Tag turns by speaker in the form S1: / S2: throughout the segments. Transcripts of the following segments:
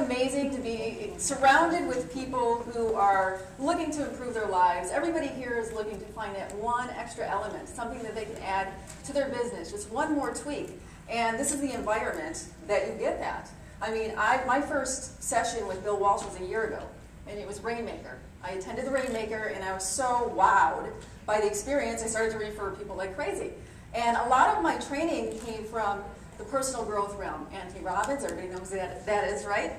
S1: amazing to be surrounded with people who are looking to improve their lives. Everybody here is looking to find that one extra element, something that they can add to their business, just one more tweak. And this is the environment that you get that. I mean, my first session with Bill Walsh was a year ago, and it was Rainmaker. I attended the Rainmaker, and I was so wowed by the experience, I started to refer people like crazy. And a lot of my training came from the personal growth realm. Anthony Robbins, everybody knows that is, right?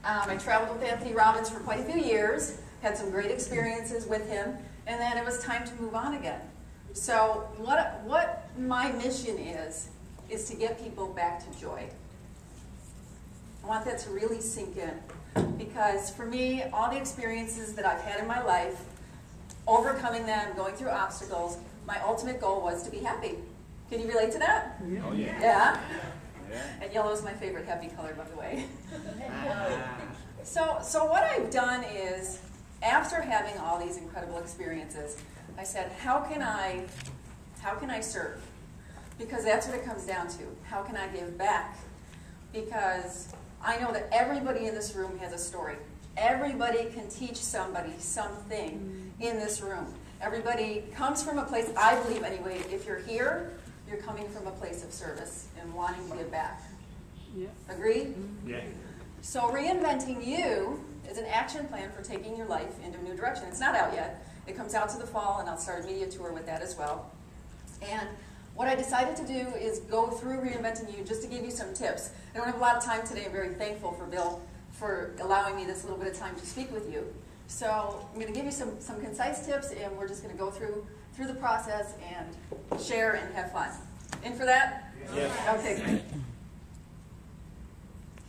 S1: I traveled with Anthony Robbins for quite a few years, had some great experiences with him, and then it was time to move on again. So what my mission is to get people back to joy. I want that to really sink in, because for me, all the experiences that I've had in my life, overcoming them, going through obstacles, my ultimate goal was to be happy. Can you relate to that?
S2: Oh, yeah.
S1: Yeah? And yellow is my favorite happy color, by the way. So what I've done is, after having all these incredible experiences, I said, how can I serve? Because that's what it comes down to. How can I give back? Because I know that everybody in this room has a story. Everybody can teach somebody something in this room. Everybody comes from a place, I believe anyway, if you're here, you're coming from a place of service and wanting to give back. Yeah. Agree?
S2: Yeah.
S1: So Reinventing You is an action plan for taking your life into a new direction. It's not out yet. It comes out to the fall, and I'll start a media tour with that as well. And what I decided to do is go through Reinventing You just to give you some tips. I don't have a lot of time today. I'm very thankful for Bill for allowing me this little bit of time to speak with you. So I'm going to give you some concise tips, and we're just going to go through the process and share and have fun. In for that?
S2: Yes.
S1: Okay, great.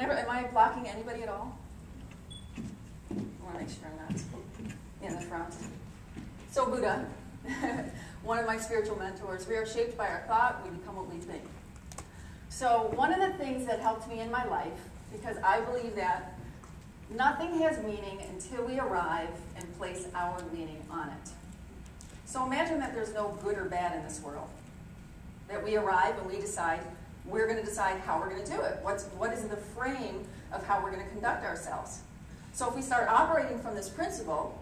S1: Am I blocking anybody at all? I want to make sure I'm not in the front. So Buddha, one of my spiritual mentors, we are shaped by our thought, we become what we think. So one of the things that helped me in my life, because I believe that nothing has meaning until we arrive and place our meaning on it. So imagine that there's no good or bad in this world. That we arrive and we decide, we're going to decide how we're going to do it. What is the frame of how we're going to conduct ourselves? So if we start operating from this principle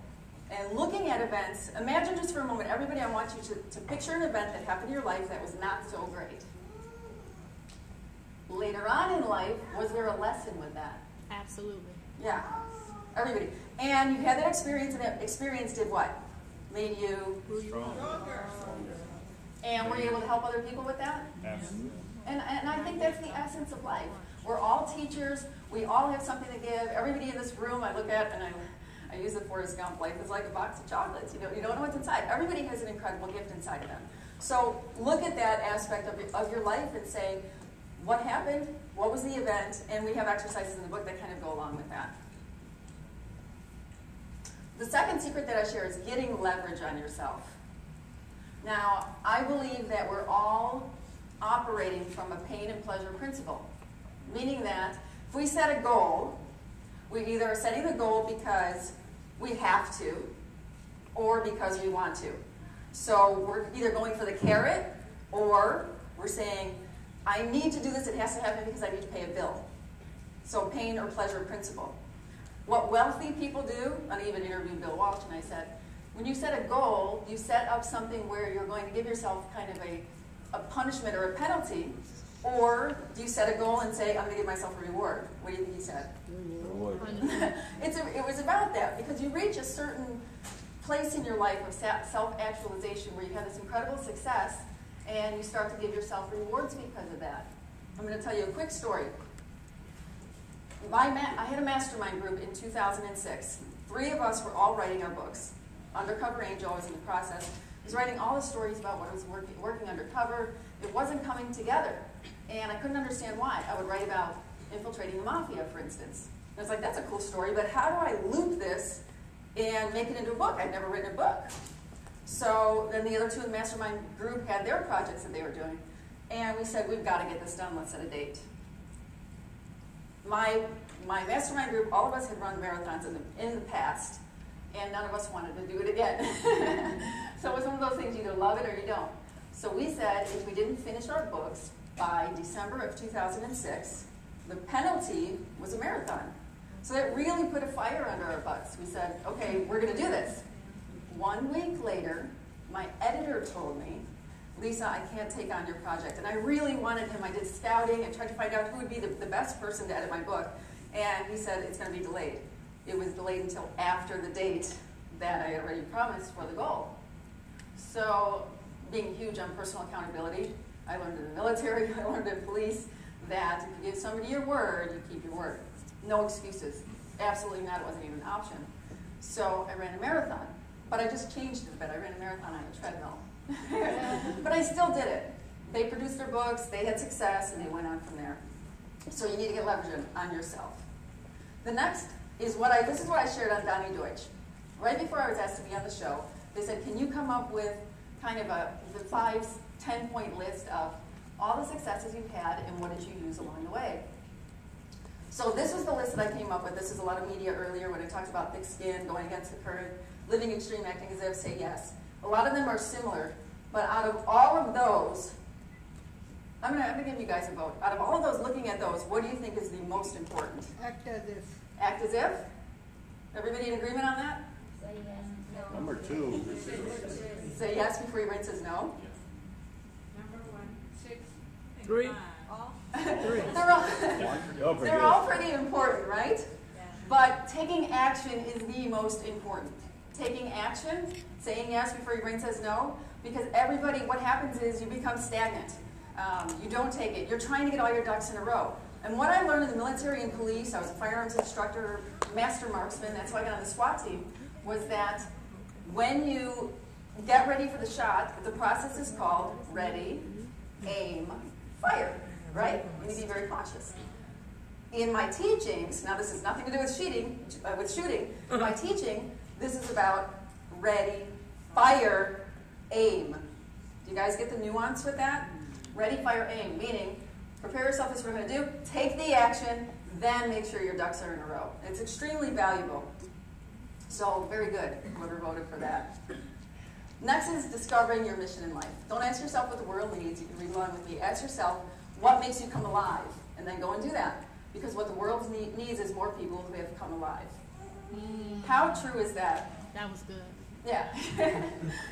S1: and looking at events, imagine just for a moment, everybody, I want you to picture an event that happened in your life that was not so great. Later on in life, was there a lesson with that?
S3: Absolutely.
S1: Yeah, everybody. And you had that experience, and that experience did what? Made you
S2: Stronger.
S1: And were you able to help other people with that?
S2: Absolutely.
S1: And I think that's the essence of life. We're all teachers. We all have something to give. Everybody in this room I look at, and I use the Forrest Gump, life is like a box of chocolates. You don't know what's inside. Everybody has an incredible gift inside of them. So look at that aspect of your life and say, what happened? What was the event? And we have exercises in the book that kind of go along with that. The second secret that I share is getting leverage on yourself. Now, I believe that we're all operating from a pain and pleasure principle, meaning that if we set a goal, we either are setting the goal because we have to or because we want to. So we're either going for the carrot or we're saying, I need to do this, it has to happen because I need to pay a bill. So pain or pleasure principle. What wealthy people do, I even interviewed Bill Walsh and I said, when you set a goal, you set up something where you're going to give yourself kind of a punishment or a penalty, or do you set a goal and say, I'm going to give myself a reward? What do you think he said?
S2: Reward.
S1: It was about that, because you reach a certain place in your life of self-actualization where you have this incredible success, and you start to give yourself rewards because of that. I'm going to tell you a quick story. I had a mastermind group in 2006. 3 of us were all writing our books. Undercover Angel, I was in the process. I was writing all the stories about what I was working undercover. It wasn't coming together. And I couldn't understand why. I would write about infiltrating the mafia, for instance. And I was like, that's a cool story, but how do I loop this and make it into a book? I'd never written a book. So then the other 2 in the mastermind group had their projects that they were doing. And we said, we've got to get this done. Let's set a date. My mastermind group, all of us had run marathons in the past, and none of us wanted to do it again. So it was one of those things, you either love it or you don't. So we said if we didn't finish our books by December of 2006, The penalty was a marathon. So that really put a fire under our butts. We said, okay, we're going to do this. 1 week later, my editor told me, Lisa, I can't take on your project. And I really wanted him. I did scouting and tried to find out who would be the best person to edit my book. And he said, it's going to be delayed. It was delayed until after the date that I had already promised for the goal. So being huge on personal accountability, I learned in the military, I learned in police, that if you give somebody your word, you keep your word. No excuses. Absolutely not. It wasn't even an option. So I ran a marathon. But I just changed it a bit. I ran a marathon on a treadmill. But I still did it. They produced their books, they had success, and they went on from there. So you need to get leverage on yourself. The next is this is what I shared on Donnie Deutsch. Right before I was asked to be on the show, they said, can you come up with kind of the 5, 10-point list of all the successes you've had and what did you use along the way? So this was the list that I came up with. This is a lot of media earlier when I talked about thick skin, going against the current, living extreme, acting as if, say yes. A lot of them are similar, but out of all of those, I'm gonna give you guys a vote. Out of all of those, looking at those, what do you think is the most important?
S3: Act as if.
S1: Act as if? Everybody in agreement on that?
S4: Say yes, no.
S2: Number 2.
S1: Say yes before your brain says no?
S5: Number 1, 6,
S3: 3.
S5: 5. All?
S1: They're all pretty important, right?
S5: Yeah.
S1: But taking action is the most important. Taking action, saying yes before your brain says no, because everybody, what happens is you become stagnant. You don't take it. You're trying to get all your ducks in a row. And what I learned in the military and police, I was a firearms instructor, master marksman, that's why I got on the SWAT team, was that when you get ready for the shot, the process is called ready, aim, fire, right? You need to be very cautious. In my teachings, now this has nothing to do with shooting, in my teaching, this is about ready, fire, aim. Do you guys get the nuance with that? Ready, fire, aim, meaning prepare yourself, this is what we're going to do, take the action, then make sure your ducks are in a row. It's extremely valuable. So, very good, whoever voted for that. Next is discovering your mission in life. Don't ask yourself what the world needs. You can read along with me. Ask yourself what makes you come alive, and then go and do that. Because what the world needs is more people who have come alive. How true is that?
S3: That was good.
S1: Yeah.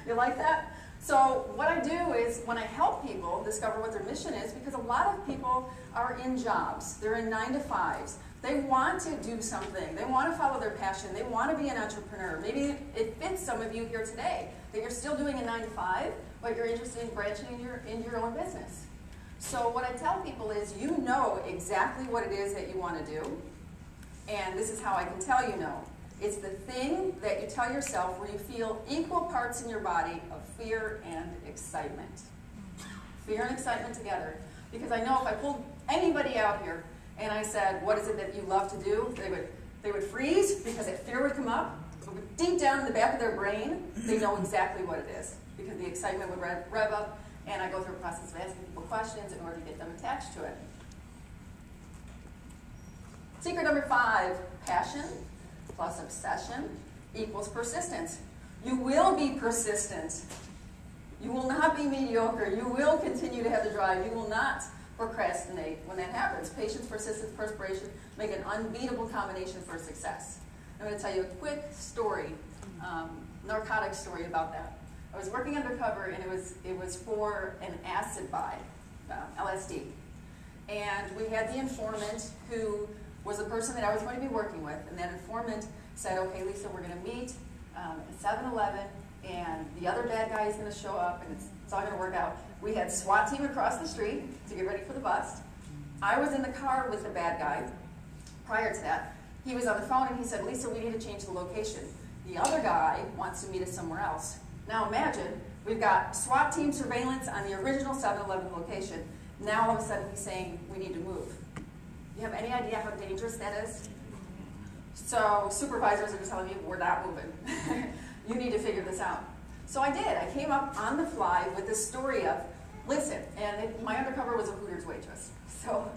S1: You like that? So what I do is when I help people discover what their mission is, because a lot of people are in jobs. They're in 9-to-5s. They want to do something. They want to follow their passion. They want to be an entrepreneur. Maybe it fits some of you here today that you're still doing a 9-to-5, but you're interested in branching into your own business. So what I tell people is you know exactly what it is that you want to do, and this is how I can tell you know. It's the thing that you tell yourself where you feel equal parts in your body of fear and excitement. Fear and excitement together. Because I know if I pulled anybody out here and I said, what is it that you love to do? They would freeze because that fear would come up. But deep down in the back of their brain, they know exactly what it is. Because the excitement would rev up, and I go through a process of asking people questions in order to get them attached to it. Secret number 5, passion plus obsession equals persistence. You will be persistent. You will not be mediocre. You will continue to have the drive. You will not procrastinate when that happens. Patience, persistence, perspiration make an unbeatable combination for success. I'm going to tell you a quick story, narcotic story about that. I was working undercover, and it was for an acid buy, LSD. And we had the informant who was the person that I was going to be working with, and that informant said, okay, Lisa, we're going to meet at 7-Eleven, and the other bad guy is going to show up, and it's all going to work out. We had SWAT team across the street to get ready for the bust. I was in the car with the bad guy. Prior to that, he was on the phone, and he said, Lisa, we need to change the location. The other guy wants to meet us somewhere else. Now imagine, we've got SWAT team surveillance on the original 7-Eleven location. Now all of a sudden he's saying we need to move. You have any idea how dangerous that is? So supervisors are just telling me, we're not moving. You need to figure this out. So I did. I came up on the fly with this story of, listen, and my undercover was a Hooters waitress. So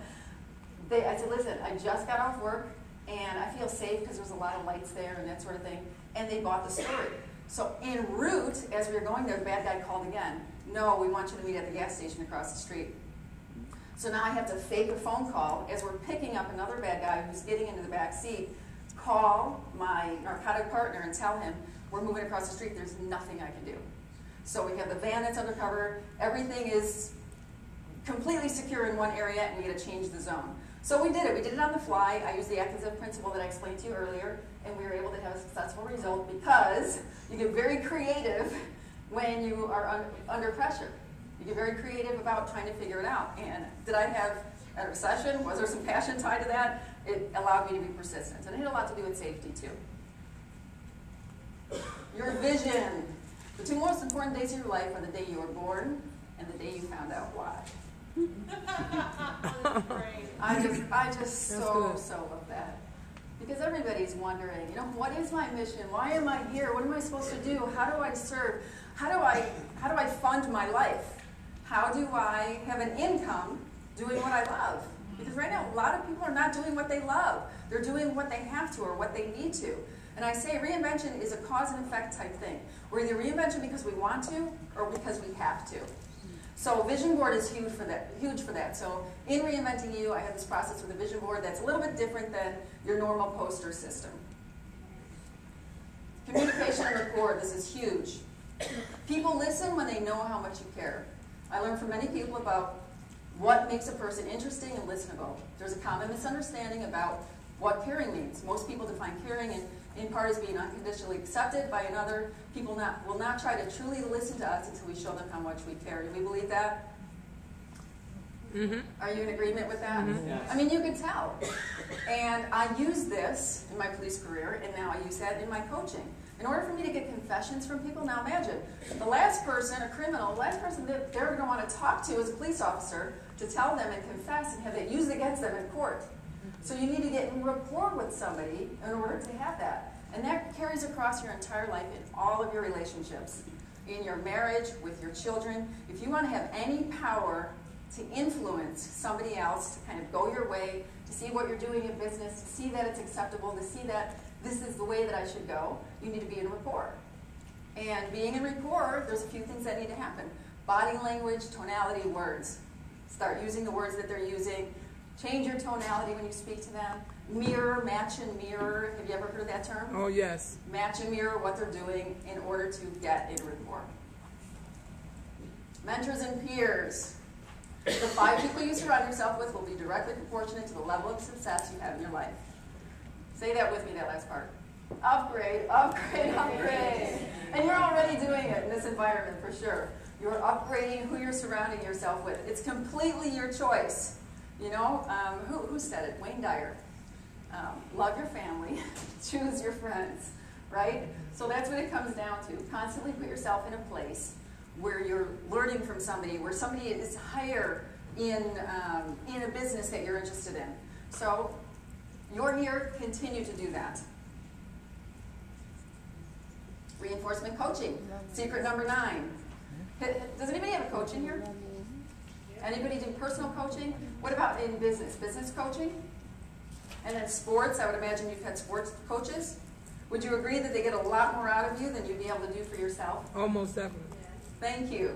S1: I said, listen, I just got off work, and I feel safe because there's a lot of lights there and that sort of thing. And they bought the story. So en route, as we were going there, the bad guy called again. No, we want you to meet at the gas station across the street. So now I have to fake a phone call as we're picking up another bad guy who's getting into the back seat, call my narcotic partner and tell him, we're moving across the street, there's nothing I can do. So we have the van that's undercover, everything is completely secure in one area, and we got to change the zone. So we did it on the fly. I used the active principle that I explained to you earlier, and we were able to have a successful result because you get very creative when you are under pressure. You get very creative about trying to figure it out. And did I have a recession? Was there some passion tied to that? It allowed me to be persistent. And it had a lot to do with safety, too. Your vision. The two most important days of your life are the day you were born and the day you found out why. I just so love that. Because everybody's wondering, you know, what is my mission? Why am I here? What am I supposed to do? How do I serve? How do I fund my life? How do I have an income doing what I love? Because right now, a lot of people are not doing what they love. They're doing what they have to or what they need to. And I say reinvention is a cause and effect type thing. We're either reinvention because we want to or because we have to. So vision board is huge for that. So in Reinventing You, I have this process with a vision board that's a little bit different than your normal poster system. Communication and rapport, this is huge. People listen when they know how much you care. I learned from many people about what makes a person interesting and listenable. There's a common misunderstanding about what caring means. Most people define caring in part as being unconditionally accepted by another. People will not try to truly listen to us until we show them how much we care. Do we believe that? Mm-hmm. Are you in agreement with that? Mm-hmm. Yes. I mean, you can tell. And I used this in my police career, and now I use that in my coaching. In order for me to get confessions from people, now imagine, the last person, a criminal, the last person that they're going to want to talk to is a police officer to tell them and confess and have it used against them in court. So you need to get in rapport with somebody in order to have that. And that carries across your entire life in all of your relationships. In your marriage, with your children. If you want to have any power to influence somebody else, to kind of go your way, to see what you're doing in business, to see that it's acceptable, to see that this is the way that I should go, you need to be in rapport. And being in rapport, there's a few things that need to happen. Body language, tonality, words. Start using the words that they're using. Change your tonality when you speak to them. Mirror, match and mirror. Have you ever heard of that term?
S4: Oh, yes.
S1: Match and mirror what they're doing in order to get in rapport. Mentors and peers. The 5 people you surround yourself with will be directly proportionate to the level of success you have in your life. Say that with me, that last part. Upgrade, upgrade, upgrade. And you're already doing it in this environment for sure. You're upgrading who you're surrounding yourself with. It's completely your choice. You know, who said it? Wayne Dyer. Love your family, choose your friends, right? So that's what it comes down to. Constantly put yourself in a place where you're learning from somebody, where somebody is higher in a business that you're interested in. So you're here, continue to do that. Reinforcement coaching, secret number 9. Does anybody have a coach in here? Anybody do personal coaching? What about in business? Business coaching? And then sports, I would imagine you've had sports coaches. Would you agree that they get a lot more out of you than you'd be able to do for yourself?
S4: Almost definitely.
S1: Thank you.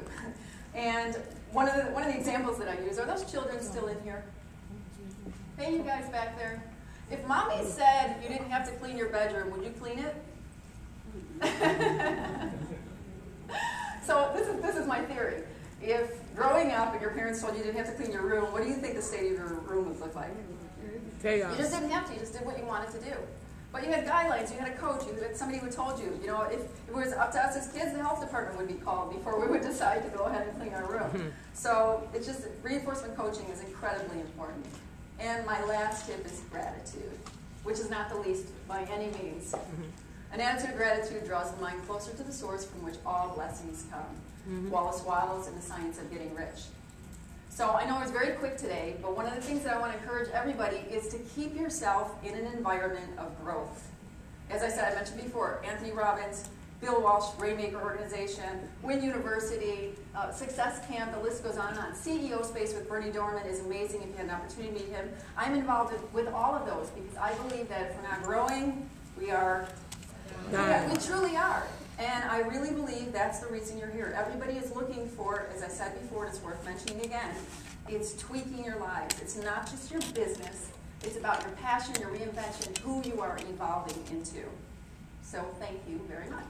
S1: And one of the examples that I use, are those children still in here? Hey, you guys back there. If mommy said you didn't have to clean your bedroom, would you clean it? So this is my theory. If growing up and your parents told you didn't have to clean your room, what do you think the state of your room would look like?
S4: Chaos.
S1: You just didn't have to. You just did what you wanted to do. But you had guidelines. You had a coach. You had somebody who told you. You know, if it was up to us as kids, the health department would be called before we would decide to go ahead and clean our room. So it's just reinforcement coaching is incredibly important. And my last tip is gratitude, which is not the least by any means. An attitude of gratitude draws the mind closer to the source from which all blessings come. Wallace and the Science of Getting Rich. So I know I was very quick today, but one of the things that I want to encourage everybody is to keep yourself in an environment of growth. As I said, I mentioned before, Anthony Robbins, Bill Walsh, Rainmaker Organization, Wynn University, Success Camp, the list goes on and on. CEO Space with Bernie Dorman is amazing if you had an opportunity to meet him. I'm involved with all of those because I believe that if we're not growing, we are, we truly are. And I really believe that's the reason you're here. Everybody is looking for, as I said before, and it's worth mentioning again, It's tweaking your lives. It's not just your business. It's about your passion, your reinvention, who you are evolving into. So thank you very much.